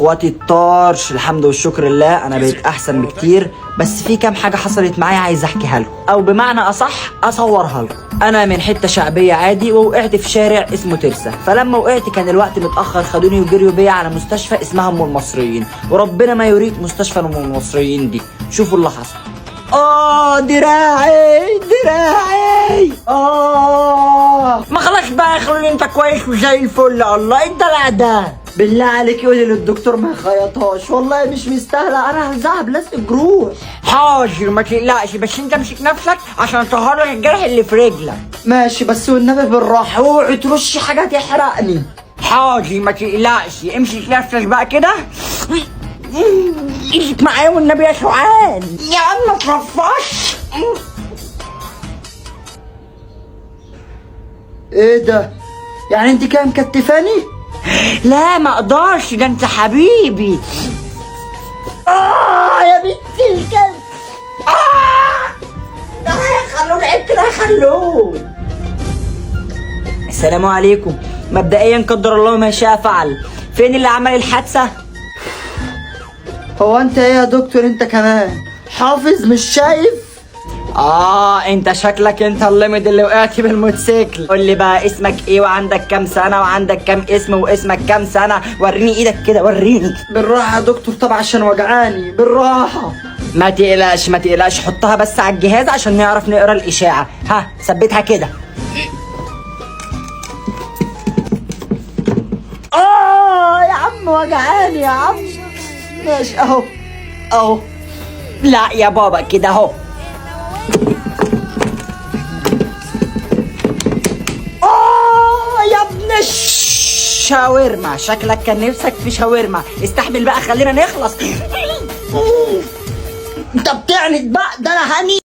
اخواتي الطرش، الحمد والشكر لله انا بقيت احسن بكتير، بس في كام حاجه حصلت معايا عايز احكيها لكم، او بمعنى اصح اصورها لكم. انا من حته شعبيه عادي ووقعت في شارع اسمه ترسا، فلما وقعت كان الوقت متاخر، خدوني وجريوا بيا على مستشفى اسمها ام المصريين، وربنا ما يوريك مستشفى ام المصريين دي. شوفوا اللي حصل. دراعي ما خلاص بقى، خلوني انت كويس وزي الفل. الله ايه الدلع ده؟ بالله عليك قولي للدكتور ما يخيطهاش، والله مش مستاهله، انا هلزقها بلاستيك جروح. حاضر ما تقلقش، بس انت امسك نفسك عشان اطهر لك الجرح اللي في رجلك. ماشي بس والنبي بالراحه، اوعي ترشي حاجه تحرقني. حاضر ما تقلقش، امسك نفسك بقى كده. ايدك معايا والنبي يا شعان، يا عم ما ترفعش. ايه ده؟ يعني انت كده مكتفاني؟ لا ما اقدرش، ده انت حبيبي. يا بنت الكلب. خلوه عيب كده، خلوه. السلام عليكم. مبدئيا قدر الله ما شاء فعل، فين اللي عمل الحادثه؟ هو انت ايه يا دكتور انت كمان حافظ مش شايف؟ انت شكلك انت الليمد اللي وقعت بالموتوسيكل. قول لي بقى اسمك ايه وعندك كام سنه وعندك كام اسم واسمك كام سنه؟ وريني ايدك كده، وريني. بالراحه يا دكتور طبعا عشان وجعاني، بالراحه. ما تقلقش، حطها بس على الجهاز عشان نعرف نقرا الاشاعه. ها ثبتها كده. يا عم وجعاني يا عم. ماشي اهو. لا يا بابا كده اهو. يا ابن الشاورما، شكلك كان نفسك في شاورما. استحمل بقى خلينا نخلص. انت بتعند بقى، ده انا هني.